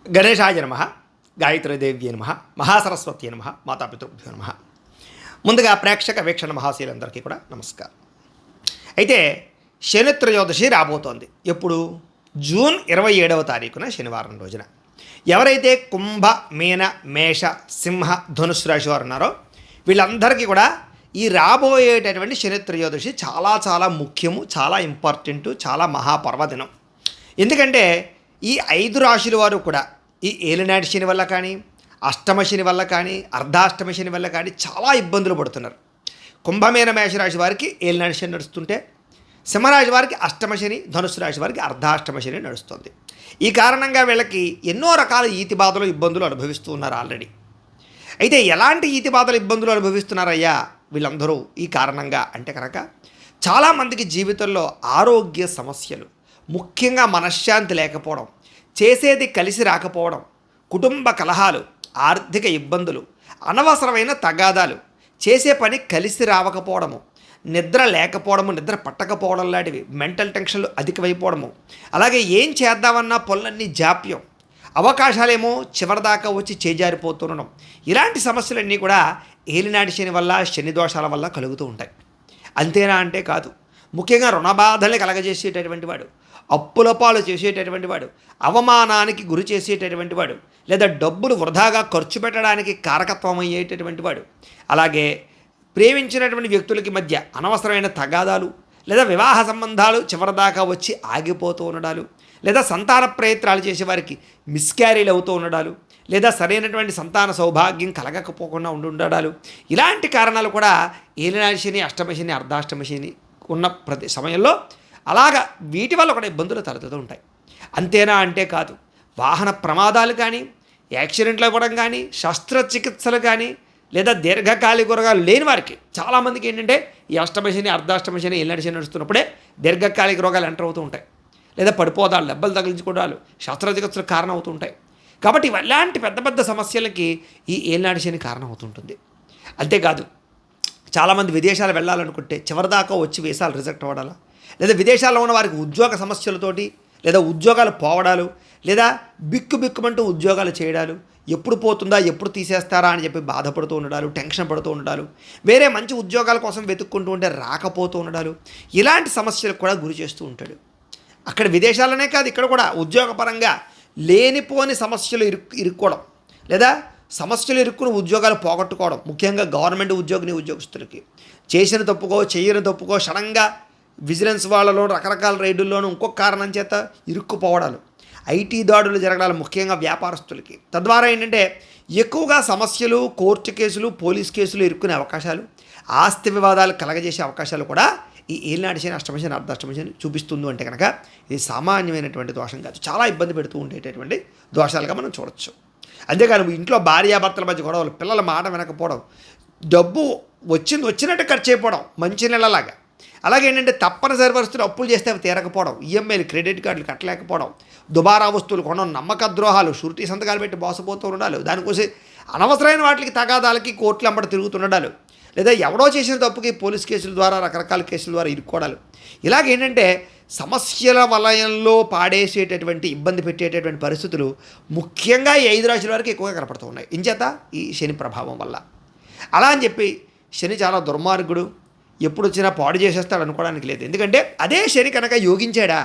గణేశాయ నమః, గాయత్రీదేవ్యే నమః, మహాసరస్వతి నమః, మాతాపితృభ్యో నమః. ముందుగా ప్రేక్షక వీక్షణ మహాశీలందరికీ కూడా నమస్కారం. అయితే శని త్రయోదశి రాబోతోంది. ఎప్పుడు? జూన్ 27వ తారీఖున శనివారం రోజున. ఎవరైతే కుంభ, మీన, మేష, సింహ, ధనుస్సు రాశి వారు ఉన్నారో వీళ్ళందరికీ కూడా ఈ రాబోయేటటువంటి శని త్రయోదశి చాలా చాలా ముఖ్యము, చాలా ఇంపార్టెంటు, చాలా మహాపర్వదినం. ఎందుకంటే ఈ 5 రాశుల వారు కూడా ఈ ఏలినాటి శని వల్ల కానీ, అష్టమ శని వల్ల కానీ, అర్ధాష్టమ శని వల్ల కానీ చాలా ఇబ్బందులు పడుతున్నారు. కుంభమీన మేషరాశి వారికి ఏలినాటి శని నడుస్తుంటే, సింహరాశి వారికి అష్టమ శని, ధనుస్సు రాశి వారికి అర్ధాష్టమ శని నడుస్తుంది. ఈ కారణంగా వీళ్ళకి ఎన్నో రకాల ఈతి బాధలు, ఇబ్బందులు అనుభవిస్తూ ఉన్నారు ఆల్రెడీ. అయితే ఎలాంటి ఈతి బాధలు, ఇబ్బందులు అనుభవిస్తున్నారయ్యా వీళ్ళందరూ ఈ కారణంగా అంటే కనుక చాలామందికి జీవితంలో ఆరోగ్య సమస్యలు, ముఖ్యంగా మనశ్శాంతి లేకపోవడం, చేసేది కలిసి రాకపోవడం, కుటుంబ కలహాలు, ఆర్థిక ఇబ్బందులు, అనవసరమైన తగాదాలు, చేసే పని కలిసి రావకపోవడము, నిద్ర లేకపోవడము, నిద్ర పట్టకపోవడం లాంటివి, మెంటల్ టెన్షన్లు అధికమైపోవడము, అలాగే ఏం చేద్దామన్నా పనులన్నీ జాప్యం, అవకాశాలేమో చివరిదాకా వచ్చి చేజారిపోతుండడం, ఇలాంటి సమస్యలన్నీ కూడా ఏలినాటి శని వల్ల, శని దోషాల వల్ల కలుగుతూ ఉంటాయి. అంతేనా అంటే కాదు. ముఖ్యంగా రుణబాధల్ని కలగజేసేటటువంటి వాడు, అప్పుల పాలు చేసేటటువంటి వాడు, అవమానానికి గురి చేసేటటువంటి వాడు, లేదా డబ్బులు వృధాగా ఖర్చు పెట్టడానికి కారకత్వం అయ్యేటటువంటి వాడు, అలాగే ప్రేమించినటువంటి వ్యక్తులకి మధ్య అనవసరమైన తగాదాలు, లేదా వివాహ సంబంధాలు చివరిదాకా వచ్చి ఆగిపోతూ ఉండడాలు, లేదా సంతాన ప్రయత్నాలు చేసేవారికి మిస్క్యారీలు అవుతూ ఉండడాలు, లేదా సరైనటువంటి సంతాన సౌభాగ్యం కలగకపోకుండా ఉండడాలు, ఇలాంటి కారణాలు కూడా ఏలినాటి శని, అష్టమ శని, అర్ధాష్టమ శని ఉన్న ప్రతి సమయంలో అలాగా వీటి వల్ల కూడా ఇబ్బందులు తలెత్తుతూ ఉంటాయి. అంతేనా అంటే కాదు. వాహన ప్రమాదాలు కానీ, యాక్సిడెంట్లు అవ్వడం కానీ, శస్త్రచికిత్సలు కానీ, లేదా దీర్ఘకాలిక రోగాలు లేని వారికి చాలామందికి ఏంటంటే ఈ అష్టమ శని, అర్ధాష్టమ శని, ఏలినాటి శని నడుస్తున్నప్పుడే దీర్ఘకాలిక రోగాలు ఎంటర్ అవుతూ ఉంటాయి, లేదా పడిపోదాలు, దెబ్బలు తగిలించుకోవడాలు, శస్త్రచికిత్సలు కారణం అవుతూ ఉంటాయి. కాబట్టి ఇలాంటి పెద్ద పెద్ద సమస్యలకి ఈ ఏలినాటి శని కారణం అవుతుంటుంది. అంతేకాదు, చాలామంది విదేశాలు వెళ్ళాలనుకుంటే చివరిదాకా వచ్చి వీసాలు రిజెక్ట్ అవ్వడాలా, లేదా విదేశాల్లో ఉన్న వారికి ఉద్యోగ సమస్యలతోటి, లేదా ఉద్యోగాలు పోవడాలు, లేదా బిక్కుమంటూ ఉద్యోగాలు చేయడాలు, ఎప్పుడు పోతుందా, ఎప్పుడు తీసేస్తారా అని చెప్పి బాధపడుతూ ఉండడాలు, టెన్షన్ పడుతూ ఉండడాలు, వేరే మంచి ఉద్యోగాల కోసం వెతుక్కుంటూ ఉంటే రాకపోతూ ఉండడాలు, ఇలాంటి సమస్యలకు కూడా గురి చేస్తూ ఉంటాడు. అక్కడ విదేశాలనే కాదు, ఇక్కడ కూడా ఉద్యోగపరంగా లేనిపోని సమస్యలు ఇరుక్కోవడం, లేదా సమస్యలు ఇరుక్కుని ఉద్యోగాలు పోగొట్టుకోవడం, ముఖ్యంగా గవర్నమెంట్ ఉద్యోగస్తులకి చేసిన తప్పుకో, చేయని తప్పుకో సడన్గా విజిలెన్స్ వాళ్ళలో రకరకాల రైడుల్లోనూ ఇంకొక కారణం చేత ఇరుక్కుపోవడాలు, ఐటీ దాడులు జరగడాలు, ముఖ్యంగా వ్యాపారస్తులకి. తద్వారా ఏంటంటే ఎక్కువగా సమస్యలు, కోర్టు కేసులు, పోలీస్ కేసులు ఇరుక్కునే అవకాశాలు, ఆస్తి వివాదాలు కలగజేసే అవకాశాలు కూడా ఈ ఏలినాటి శని, అష్టమ శని, అర్ధాష్టమ శని చూపిస్తుంది. అంటే కనుక ఇది సామాన్యమైనటువంటి దోషం కాదు, చాలా ఇబ్బంది పెడుతూ ఉండేటటువంటి దోషాలుగా మనం చూడొచ్చు. అంతేకాదు, ఇంట్లో భార్యాభర్తల మధ్య గొడవలు, పిల్లల మాట వినకపోవడం, డబ్బు వచ్చినట్టు ఖర్చు అయిపోవడం మంచి నెలలాగా, అలాగే ఏంటంటే తప్పనిసరి పరిస్థితులు అప్పులు చేస్తే అవి తీరకపోవడం, ఈఎంఐలు, క్రెడిట్ కార్డులు కట్టలేకపోవడం, దుబారా వస్తువులు కొనడం, నమ్మక ద్రోహాలు, షూరిటీ సంతకాలు పెట్టి మోసపోతూ ఉండాలి, దానికోసం అనవసరమైన వాటికి తగాదాలకి కోర్టులు అంబడి తిరుగుతుండాలి, లేదా ఎవడో చేసిన తప్పుకి పోలీస్ కేసుల ద్వారా, రకరకాల కేసుల ద్వారా ఇరుక్కోవడాలు, ఇలాగేంటంటే సమస్యల వలయంలో పాడేసేటటువంటి, ఇబ్బంది పెట్టేటటువంటి పరిస్థితులు ముఖ్యంగా ఈ 5 రాశుల వరకు ఎక్కువగా కనపడుతూ ఉన్నాయి. ఇంచేత ఈ శని ప్రభావం వల్ల. అలా అని చెప్పి శని చాలా దుర్మార్గుడు, ఎప్పుడు వచ్చినా పాడు చేసేస్తాడు అనుకోవడానికి లేదు. ఎందుకంటే అదే శని కనుక యోగించాడా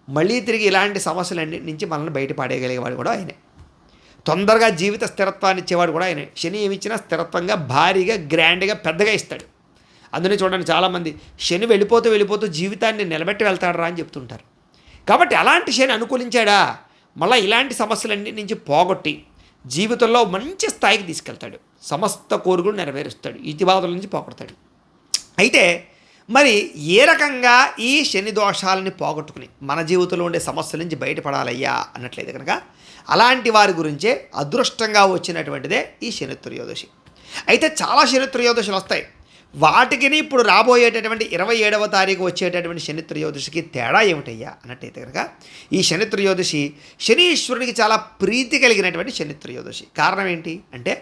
మళ్ళీ తిరిగి ఇలాంటి సమస్యలన్నింటి నుంచి మనల్ని బయటపడేయగలిగేవాడు కూడా ఆయనే. తొందరగా జీవిత స్థిరత్వాన్ని ఇచ్చేవాడు కూడా ఆయనే. శని ఏమిచ్చినా స్థిరత్వంగా, భారీగా, గ్రాండ్గా, పెద్దగా ఇస్తాడు. అందుకని చూడండి, చాలామంది శని వెళ్ళిపోతూ జీవితాన్ని నిలబెట్టి వెళ్తాడరా అని చెప్తుంటారు. కాబట్టి అలాంటి శని అనుకూలించాడా మళ్ళీ ఇలాంటి సమస్యలన్నింటి నుంచి పోగొట్టి జీవితంలో మంచి స్థాయికి తీసుకెళ్తాడు, సమస్త కోరికలు నెరవేరుస్తాడు, ఇతిబాధల నుంచి పోగొడతాడు. అయితే మరి ఏ రకంగా ఈ శని దోషాలని పోగొట్టుకుని మన జీవితంలో ఉండే సమస్యల నుంచి బయటపడాలయ్యా అన్నట్లయితే కనుక అలాంటి వారి గురించే అదృష్టంగా వచ్చినటువంటిదే ఈ శని త్రయోదశి. అయితే చాలా శని త్రయోదశులు వస్తాయి. వాటికి ఇప్పుడు రాబోయేటటువంటి 27వ తారీఖు వచ్చేటటువంటి శని త్రయోదశికి తేడా ఏమిటయ్యా అన్నట్టయితే కనుక ఈ శని త్రయోదశి శనీశ్వరునికి చాలా ప్రీతి కలిగినటువంటి శని త్రయోదశి. కారణం ఏంటి అంటే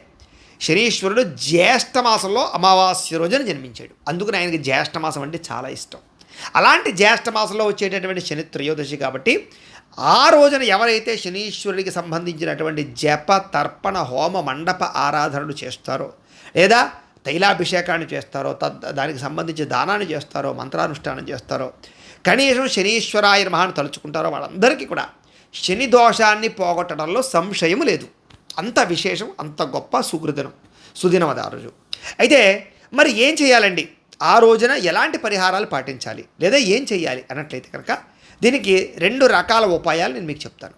శనీశ్వరుడు జ్యేష్ఠమాసంలో అమావాస్య రోజున జన్మించాడు. అందుకని ఆయనకి జ్యేష్ఠమాసం అంటే చాలా ఇష్టం. అలాంటి జ్యేష్ఠమాసంలో వచ్చేటటువంటి శని త్రయోదశి కాబట్టి ఆ రోజున ఎవరైతే శనీశ్వరుడికి సంబంధించినటువంటి జప తర్పణ హోమ మండప ఆరాధనలు చేస్తారో లేదా తైలాభిషేకాన్ని చేస్తారో దానికి సంబంధించి దానాన్ని చేస్తారో మంత్రానుష్ఠానం చేస్తారో కనీసం శనీశ్వరాయ నమః అని తలుచుకుంటారో వాళ్ళందరికీ కూడా శని దోషాన్ని పోగొట్టడంలో సంశయం లేదు. అంత విశేషం, అంత గొప్ప సుదినం అది ఆ రోజు. అయితే మరి ఏం చేయాలండి, ఆ రోజున ఎలాంటి పరిహారాలు పాటించాలి లేదా ఏం చేయాలి అన్నట్లయితే కనుక దీనికి 2 రకాల ఉపాయాలు నేను మీకు చెప్తాను.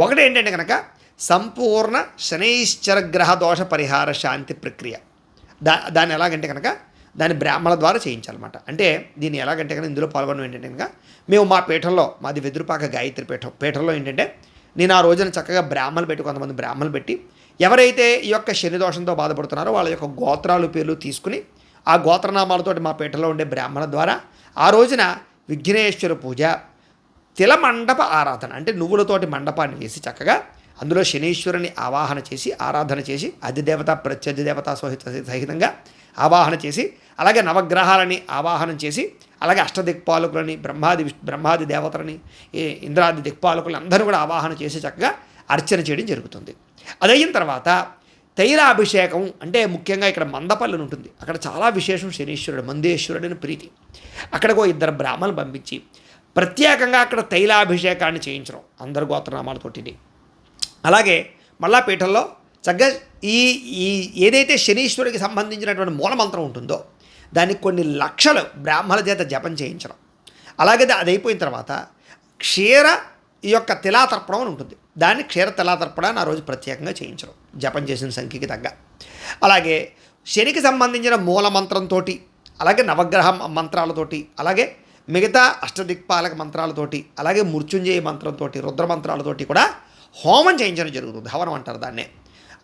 ఒకటి ఏంటంటే కనుక సంపూర్ణ శనైశ్చర గ్రహ దోష పరిహార శాంతి ప్రక్రియ. దాన్ని ఎలాగంటే కనుక దాన్ని బ్రాహ్మణ ద్వారా చేయించాలన్నమాట. అంటే దీన్ని ఎలాగంటే కనుక ఇందులో పాల్గొనడం ఏంటంటే కనుక మేము మా పీఠంలో, మాది వెదురుపాక గాయత్రి పీఠంలో ఏంటంటే నేను ఆ రోజున చక్కగా బ్రాహ్మణులు పెట్టి, కొంతమంది బ్రాహ్మణులు పెట్టి ఎవరైతే ఈ యొక్క శని దోషంతో బాధపడుతున్నారో వాళ్ళ యొక్క గోత్రాలు పేర్లు తీసుకుని ఆ గోత్రనామాలతోటి మా పీఠంలో ఉండే బ్రాహ్మణ ద్వారా ఆ రోజున విఘ్నేశ్వర పూజ, తిల మండప ఆరాధన, అంటే నువ్వులతోటి మండపాన్ని వేసి చక్కగా అందులో శనీశ్వరుని ఆవాహన చేసి ఆరాధన చేసి అధిదేవత ప్రత్యధిదేవత సహితంగా ఆవాహన చేసి అలాగే నవగ్రహాలని ఆవాహనం చేసి అలాగే అష్టదిక్పాలకులని బ్రహ్మాది దేవతలని ఇంద్రాది దిక్పాలకులని అందరూ కూడా ఆవాహన చేసి చక్కగా అర్చన చేయడం జరుగుతుంది. అదయిన తర్వాత తైలాభిషేకం, అంటే ముఖ్యంగా ఇక్కడ మందపల్లిని ఉంటుంది, అక్కడ చాలా విశేషం శనీశ్వరుడు మందేశ్వరుడిని ప్రీతి. అక్కడికో 2 బ్రాహ్మణులు పంపించి ప్రత్యేకంగా అక్కడ తైలాభిషేకాన్ని చేయించడం అందరు గోత్రనామాలతోటి. అలాగే మళ్ళా పీఠంలో చక్కగా ఈ ఏదైతే శనీశ్వరుడికి సంబంధించినటువంటి మూలమంత్రం ఉంటుందో దానికి కొన్ని లక్షలు బ్రాహ్మణుల చేత జపం చేయించడం. అలాగే అది అయిపోయిన తర్వాత క్షీర ఈ యొక్క తిలాతర్పణం అని ఉంటుంది, దాన్ని క్షీర తిలాతర్పణాన్ని ఆ రోజు ప్రత్యేకంగా చేయించడం జపం చేసిన సంఖ్యకి తగ్గ. అలాగే శనికి సంబంధించిన మూలమంత్రంతో, అలాగే నవగ్రహ మంత్రాలతోటి, అలాగే మిగతా అష్టదిక్పాలక మంత్రాలతోటి, అలాగే మృత్యుంజయ మంత్రంతో, రుద్ర మంత్రాలతోటి కూడా హోమం చేయించడం జరుగుతుంది. హవనం అంటారు దాన్నే.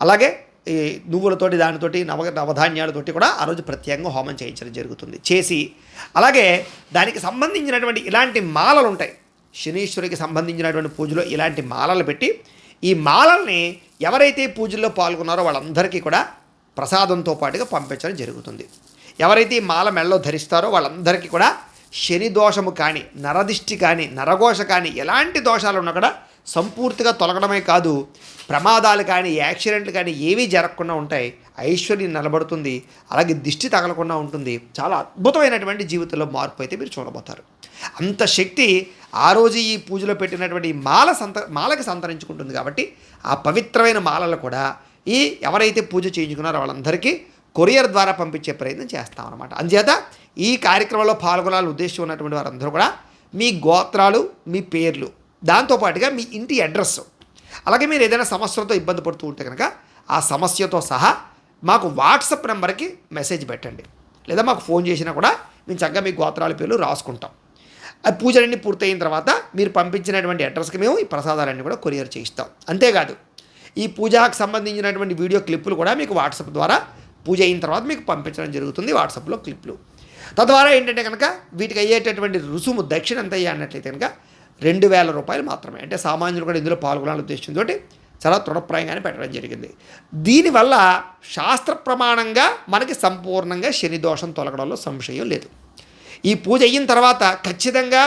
అలాగే ఈ నువ్వులతోటి దానితోటి నవధాన్యాలతోటి కూడా ఆ రోజు ప్రత్యేకంగా హోమం చేయించడం జరుగుతుంది. చేసి అలాగే దానికి సంబంధించినటువంటి ఇలాంటి మాలలు ఉంటాయి, శనీశ్వరికి సంబంధించినటువంటి పూజలో ఇలాంటి మాలలు పెట్టి ఈ మాలల్ని ఎవరైతే పూజల్లో పాల్గొన్నారో వాళ్ళందరికీ కూడా ప్రసాదంతో పాటుగా పంపించడం జరుగుతుంది. ఎవరైతే ఈ మాల మెళ్ళలో ధరిస్తారో వాళ్ళందరికీ కూడా శని దోషము కానీ, నరదిష్టి కానీ, నరఘోష కానీ, ఎలాంటి దోషాలు ఉన్నా కూడా సంపూర్తిగా తొలగడమే కాదు, ప్రమాదాలు కానీ యాక్సిడెంట్లు కానీ ఏవీ జరగకుండా ఉంటాయి, ఐశ్వర్యం నిలబడుతుంది, అలాగే దిష్టి తగలకుండా ఉంటుంది. చాలా అద్భుతమైనటువంటి జీవితంలో మార్పు అయితే మీరు చూడబోతారు. అంత శక్తి ఆ రోజు ఈ పూజలో పెట్టినటువంటి మాలకి సంతరించుకుంటుంది. కాబట్టి ఆ పవిత్రమైన మాలలు కూడా ఈ ఎవరైతే పూజ చేయించుకున్నారో వాళ్ళందరికీ కొరియర్ ద్వారా పంపించే ప్రయత్నం చేస్తామన్నమాట. అందుచేత ఈ కార్యక్రమంలో పాల్గొనాలని ఉద్దేశం ఉన్నటువంటి వారందరూ కూడా మీ గోత్రాలు, మీ పేర్లు, దాంతోపాటుగా మీ ఇంటి అడ్రస్, అలాగే మీరు ఏదైనా సమస్యలతో ఇబ్బంది పడుతూ ఉంటే కనుక ఆ సమస్యతో సహా మాకు వాట్సాప్ నెంబర్కి మెసేజ్ పెట్టండి, లేదా మాకు ఫోన్ చేసినా కూడా మేము చక్కగా మీ గోత్రాల పేర్లు రాసుకుంటాం. ఆ పూజలన్నీ పూర్తయిన తర్వాత మీరు పంపించినటువంటి అడ్రస్కి మేము ఈ ప్రసాదాలన్నీ కూడా కొరియర్ చేయిస్తాం. అంతేకాదు ఈ పూజకు సంబంధించినటువంటి వీడియో క్లిప్పులు కూడా మీకు వాట్సాప్ ద్వారా పూజ అయిన తర్వాత మీకు పంపించడం జరుగుతుంది, వాట్సాప్లో క్లిప్లు. తద్వారా ఏంటంటే కనుక వీటికి అయ్యేటటువంటి రుసుము దక్షిణ ఎంత అన్నట్లయితే కనుక 2,000 రూపాయలు మాత్రమే. అంటే సామాన్యులు కూడా ఇందులో పాల్గొనాలని ఉద్దేశంతో చాలా తృఢప్రాయంగానే పెట్టడం జరిగింది. దీనివల్ల శాస్త్ర ప్రమాణంగా మనకి సంపూర్ణంగా శని దోషం తొలగడంలో సంశయం లేదు. ఈ పూజ అయిన తర్వాత ఖచ్చితంగా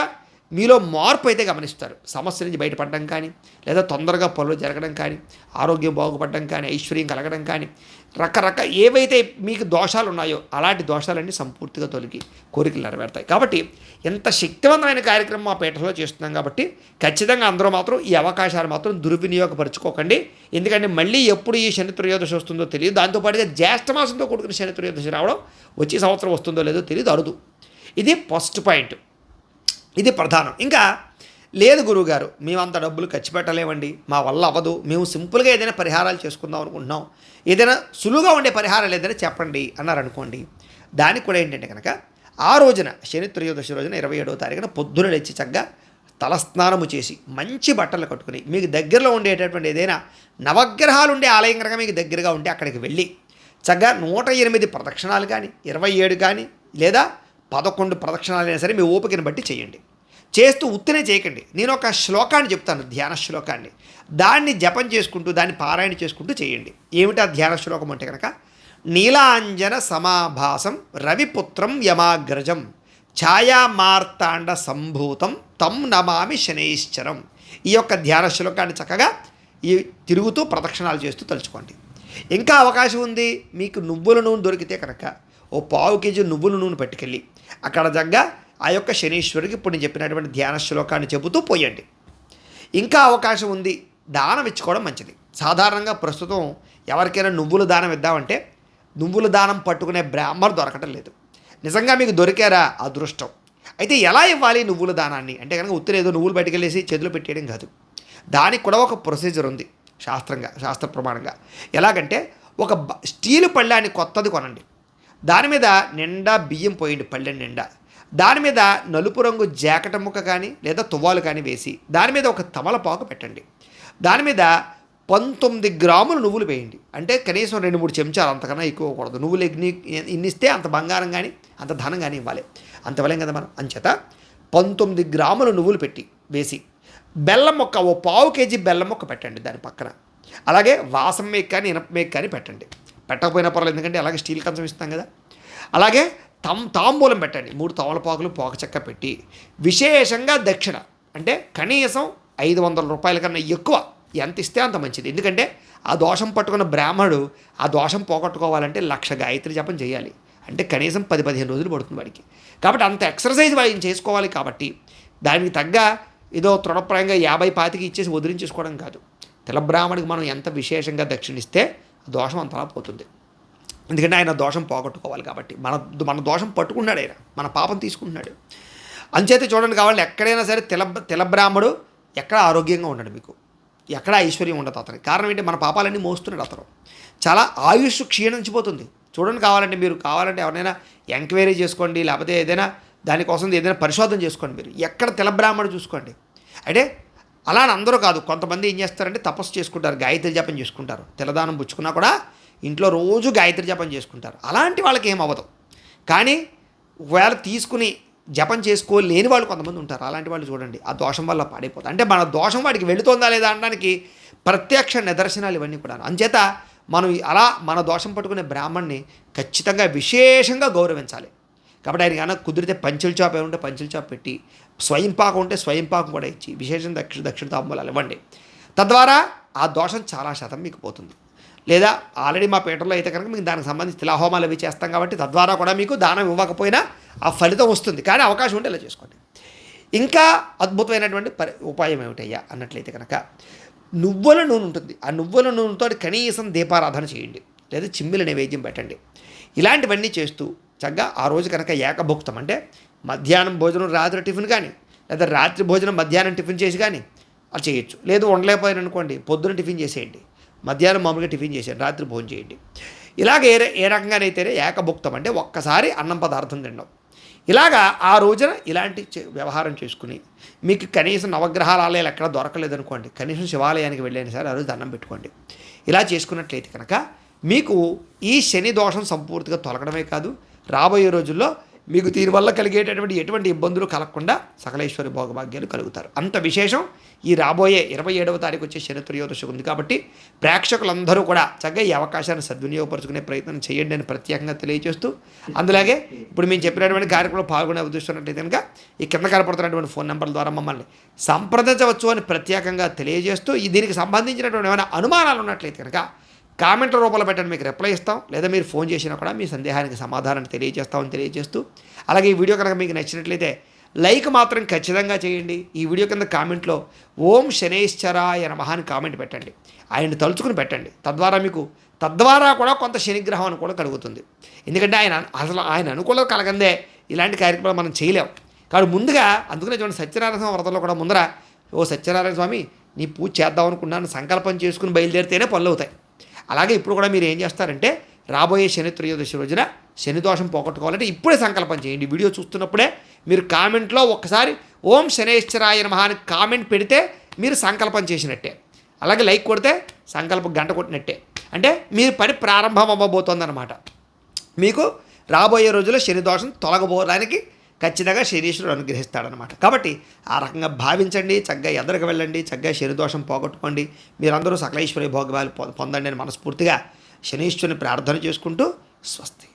మీలో మార్పు అయితే గమనిస్తారు. సమస్య నుంచి బయటపడడం కానీ, లేదా తొందరగా పనులు జరగడం కానీ, ఆరోగ్యం బాగుపడడం కానీ, ఐశ్వర్యం కలగడం కానీ, రకరకాల ఏవైతే మీకు దోషాలు ఉన్నాయో అలాంటి దోషాలన్నీ సంపూర్తిగా తొలగి కోరికలు నెరవేరుతాయి. కాబట్టి ఎంత శక్తివంతమైన కార్యక్రమం మా పీఠంలో చేస్తున్నాం కాబట్టి ఖచ్చితంగా అందరూ మాత్రం ఈ అవకాశాలు మాత్రం దుర్వినియోగపరచుకోకండి. ఎందుకంటే మళ్ళీ ఎప్పుడు ఈ శని త్రయోదశి వస్తుందో తెలియదు. దాంతోపాటుగా జ్యేష్ఠ మాసంతో కూడుకున్న శని త్రయోదశి రావడం వచ్చే సంవత్సరం వస్తుందో లేదో తెలియదు, అరుదు. ఇది ఫస్ట్ పాయింట్, ఇది ప్రధానం. ఇంకా లేదు గురువుగారు, మేము అంత డబ్బులు ఖర్చు పెట్టలేమండి, మా వల్ల అవ్వదు, మేము సింపుల్గా ఏదైనా పరిహారాలు చేసుకుందాం అనుకుంటున్నాం, ఏదైనా సులువుగా ఉండే పరిహారాలు ఏదైనా చెప్పండి అన్నారనుకోండి. దానికి కూడా ఏంటంటే కనుక ఆ రోజున శని త్రయోదశి రోజున 27వ తారీఖున పొద్దున లేచి చక్కగా తలస్నానము చేసి మంచి బట్టలు కట్టుకుని మీకు దగ్గరలో ఉండేటటువంటి ఏదైనా నవగ్రహాలు ఉండే ఆలయం కనుక మీకు దగ్గరగా ఉంటే అక్కడికి వెళ్ళి చక్కగా 108 ప్రదక్షిణాలు కానీ, 27 కానీ, లేదా 11 ప్రదక్షిణాలైనా సరే మీ ఓపికను బట్టి చేయండి. చేస్తూ ఉత్తినే చేయకండి. నేను ఒక శ్లోకాన్ని చెప్తాను, ధ్యాన శ్లోకాన్ని, దాన్ని జపం చేసుకుంటూ దాన్ని పారాయణ చేసుకుంటూ చేయండి. ఏమిటా ధ్యాన శ్లోకం అంటే కనుక నీలాంజన సమాభాసం రవిపుత్రం యమాగ్రజం ఛాయామార్తాండ సంభూతం తం నమామి శనైశ్చరం. ఈ యొక్క ధ్యాన శ్లోకాన్ని చక్కగా ఈ తిరుగుతూ ప్రదక్షిణాలు చేస్తూ తలుచుకోండి. ఇంకా అవకాశం ఉంది, మీకు నువ్వుల నూనె దొరికితే కనుక ఓ 1/2 కేజీ నువ్వుల నూనె పట్టుకెళ్ళి అక్కడ జగ్గా ఆ యొక్క శనీశ్వరుడికి ఇప్పుడు నేను చెప్పినటువంటి ధ్యాన శ్లోకాన్ని చెబుతూ పోయండి. ఇంకా అవకాశం ఉంది, దానం ఇచ్చుకోవడం మంచిది. సాధారణంగా ప్రస్తుతం ఎవరికైనా నువ్వుల దానం ఇద్దామంటే నువ్వుల దానం పట్టుకునే బ్రాహ్మణులు దొరకటం లేదు. నిజంగా మీకు దొరికారా అదృష్టం. అయితే ఎలా ఇవ్వాలి నువ్వుల దానాన్ని అంటే కనుక ఉత్తరేదో నువ్వులు బయటకెళ్ళేసి చేతిలో పెట్టేయడం కాదు. దానికి కూడా ఒక ప్రొసీజర్ ఉంది శాస్త్ర ప్రమాణంగా. ఎలాగంటే ఒక స్టీలు పళ్ళాన్ని కొత్తది కొనండి, దాని మీద నిండా బియ్యం పోయండి, పళ్ళెం నిండా. దాని మీద నలుపు రంగు జాకెట్ ముక్క కానీ లేదా తువ్వాలు కానీ వేసి దాని మీద ఒక తమలపాకు పెట్టండి. దాని మీద 19 గ్రాములు నువ్వులు వేయండి. అంటే కనీసం 2-3 చెంచాలు, అంతకన్నా ఎక్కువ కూడదు. నువ్వులు ఇన్నిస్తే అంత బంగారం కానీ అంత ధనం కానీ ఇవ్వాలి. అంత ఇవ్వలేం కదా మనం. అంచేత 19 గ్రాములు నువ్వులు పెట్టి వేసి బెల్లం మొక్క ఓ 1/2 కేజీ బెల్లం మొక్క పెట్టండి దాని పక్కన. అలాగే వాసం మేక కానీ ఇనప మేక కానీ పెట్టండి. పెట్టకపోయినా పర్వాలేదు, ఎందుకంటే అలాగే స్టీల్ కంచం ఇస్తాం కదా. అలాగే తాంబూలం పెట్టండి. 3 తమలపాకులు పోక చెక్క పెట్టి విశేషంగా దక్షిణ అంటే కనీసం 500 రూపాయల కన్నా ఎక్కువ ఎంత ఇస్తే అంత మంచిది. ఎందుకంటే ఆ దోషం పట్టుకున్న బ్రాహ్మణుడు ఆ దోషం పోగొట్టుకోవాలంటే 1,00,000 గాయత్రి జపం చేయాలి. అంటే కనీసం 10-15 రోజులు పడుతుంది వాడికి. కాబట్టి అంత ఎక్సర్సైజ్ వాడిని చేసుకోవాలి. కాబట్టి దానికి తగ్గ ఏదో తృణప్రాయంగా 50-25 ఇచ్చేసి వదిలించేసుకోవడం కాదు. తెల బ్రాహ్మణికి మనం ఎంత విశేషంగా దక్షిణిస్తే ఆ దోషం అంతలా పోతుంది. ఎందుకంటే ఆయన దోషం పోగొట్టుకోవాలి. కాబట్టి మన దోషం పట్టుకున్నాడు, ఆయన మన పాపం తీసుకుంటున్నాడు. అంచేత చూడండి, కావాలి ఎక్కడైనా సరే తెల బ్రాహ్మడు ఎక్కడ ఆరోగ్యంగా ఉండడు, మీకు ఎక్కడ ఐశ్వర్యం ఉండదు అతనికి. కారణం ఏంటి? మన పాపాలన్నీ మోస్తున్నాడు అతను. చాలా ఆయుష్ క్షీణించిపోతుంది. చూడండి, మీరు కావాలంటే ఎవరైనా ఎంక్వైరీ చేసుకోండి, లేకపోతే ఏదైనా దానికోసం ఏదైనా పరిశోధన చేసుకోండి. మీరు ఎక్కడ తెల బ్రాహ్మడు చూసుకోండి. అంటే అలా అందరూ కాదు, కొంతమంది ఏం చేస్తారంటే తపస్సు చేసుకుంటారు, గాయత్రి జపం చేసుకుంటారు. తెల్లదానం పుచ్చుకున్నా కూడా ఇంట్లో రోజు గాయత్రి జపం చేసుకుంటారు. అలాంటి వాళ్ళకి ఏం అవ్వదు. కానీ ఒకవేళ తీసుకుని జపం చేసుకోలేని వాళ్ళు కొంతమంది ఉంటారు. అలాంటి వాళ్ళు చూడండి, ఆ దోషం వల్ల పాడైపోతుంది. అంటే మన దోషం వాడికి వెళుతుందా లేదా అనడానికి ప్రత్యక్ష నిదర్శనాలు ఇవన్నీ కూడా. అంచేత మనం అలా మన దోషం పట్టుకునే బ్రాహ్మణ్ణి ఖచ్చితంగా విశేషంగా గౌరవించాలి. కాబట్టి ఆయన కన్నా కుదిరితే పంచుల చాప్ ఏముంటే పంచుల చాప్ పెట్టి, స్వయంపాకం ఉంటే స్వయంపాకం కూడా ఇచ్చి విశేషం దక్షిణ తాంబూలాలు ఇవ్వండి. తద్వారా ఆ దోషం చాలా శాతం మీకు పోతుంది. లేదా ఆల్రెడీ మా పీఠంలో అయితే కనుక మీకు దానికి సంబంధించి తిలాహోమాలు అవి చేస్తాం కాబట్టి తద్వారా కూడా మీకు దానం ఇవ్వకపోయినా ఆ ఫలితం వస్తుంది. కానీ అవకాశం ఉంటే ఇలా చేసుకోండి. ఇంకా అద్భుతమైనటువంటి ఉపాయం ఏమిటయ్యా అన్నట్లయితే కనుక నువ్వుల నూనె ఉంటుంది. ఆ నువ్వుల నూనెతో కనీసం దీపారాధన చేయండి, లేదా చిమ్మిల నైవేద్యం పెట్టండి. ఇలాంటివన్నీ చేస్తూ చక్కగా ఆ రోజు కనుక ఏకభుక్తం అంటే మధ్యాహ్నం భోజనం రాత్రి టిఫిన్ కానీ, లేదా రాత్రి భోజనం మధ్యాహ్నం టిఫిన్ చేసి కానీ అది చేయొచ్చు. లేదు ఉండలేకపోయాను అనుకోండి, పొద్దున టిఫిన్ చేసేయండి, మధ్యాహ్నం మామూలుగా టిఫిన్ చేసేయండి, రాత్రి భోజనం చేయండి. ఇలాగ ఏ రకంగానైతేనే ఏకభుక్తం అంటే ఒక్కసారి అన్నం పదార్థం తినడం. ఇలాగా ఆ రోజున ఇలాంటి వ్యవహారం చేసుకుని మీకు కనీసం నవగ్రహాల ఆలయాలు ఎక్కడ దొరకలేదనుకోండి, కనీసం శివాలయానికి వెళ్ళైనా సరే ఆ రోజు దండం పెట్టుకోండి. ఇలా చేసుకున్నట్లయితే కనుక మీకు ఈ శని దోషం సంపూర్తిగా తొలగడమే కాదు, రాబోయే రోజుల్లో మీకు దీనివల్ల కలిగేటటువంటి ఎటువంటి ఇబ్బందులు కలగకుండా సకలేశ్వరి భోగభాగ్యాలు కలుగుతారు. అంత విశేషం ఈ రాబోయే 27వ తారీఖు వచ్చే శని త్రయోదశి ఉంది. కాబట్టి ప్రేక్షకులందరూ కూడా చక్కగా ఈ అవకాశాన్ని సద్వినియోగపరుచుకునే ప్రయత్నం చేయండి అని ప్రత్యేకంగా తెలియజేస్తూ, అందులాగే ఇప్పుడు మేము చెప్పినటువంటి కార్యక్రమంలో పాల్గొనే ఉద్దేశిస్తున్నట్లయితే కనుక ఈ కింద కనపడుతున్నటువంటి ఫోన్ నెంబర్ల ద్వారా మమ్మల్ని సంప్రదించవచ్చు అని ప్రత్యేకంగా తెలియజేస్తూ, దీనికి సంబంధించినటువంటి ఏమైనా అనుమానాలు ఉన్నట్లయితే కనుక కామెంట్ల రూపంలో పెట్టండి, మీకు రిప్లై ఇస్తాం. లేదా మీరు ఫోన్ చేసినా కూడా మీ సందేహానికి సమాధానాన్ని తెలియజేస్తామని తెలియజేస్తూ, అలాగే ఈ వీడియో కనుక మీకు నచ్చినట్లయితే లైక్ మాత్రం ఖచ్చితంగా చేయండి. ఈ వీడియో కింద కామెంట్లో ఓం శనైశ్చరాయ నమః అని కామెంట్ పెట్టండి, ఆయన్ని తలుచుకుని పెట్టండి. తద్వారా కూడా కొంత శనిగ్రహం అనుకూలం కలుగుతుంది. ఎందుకంటే ఆయన అనుకూలం కలగందే ఇలాంటి కార్యక్రమాలు మనం చేయలేం. కాబట్టి ముందుగా అందుకనే చూడండి, సత్యనారాయణ వ్రతంలో కూడా ముందర ఓ సత్యనారాయణ స్వామి నీ పూజ చేద్దాం అనుకున్నాను సంకల్పం చేసుకుని బయలుదేరితేనే పనులు అవుతాయి. అలాగే ఇప్పుడు కూడా మీరు ఏం చేస్తారంటే రాబోయే శని త్రయోదశి రోజున శని దోషం పోగొట్టుకోవాలంటే ఇప్పుడే సంకల్పం చేయండి. వీడియో చూస్తున్నప్పుడే మీరు కామెంట్లో ఒక్కసారి ఓం శనైశ్చరాయ నమః అని కామెంట్ పెడితే మీరు సంకల్పం చేసినట్టే. అలాగే లైక్ కొడితే సంకల్పం గంట కొట్టినట్టే. అంటే మీరు పని ప్రారంభం అవ్వబోతోందన్నమాట. మీకు రాబోయే రోజుల్లో శని దోషం తొలగబోవడానికి ఖచ్చితంగా శనీశ్వరుడు అనుగ్రహిస్తాడనమాట. కాబట్టి ఆ రకంగా భావించండి, చక్కగా ఎదరికి వెళ్ళండి, చక్కగా శని దోషం పోగొట్టుకోండి. మీరందరూ సకలేశ్వరి భోగభాగ్యాలు పొందండి అని మనస్ఫూర్తిగా శనీశ్వరుని ప్రార్థన చేసుకుంటూ స్వస్తి.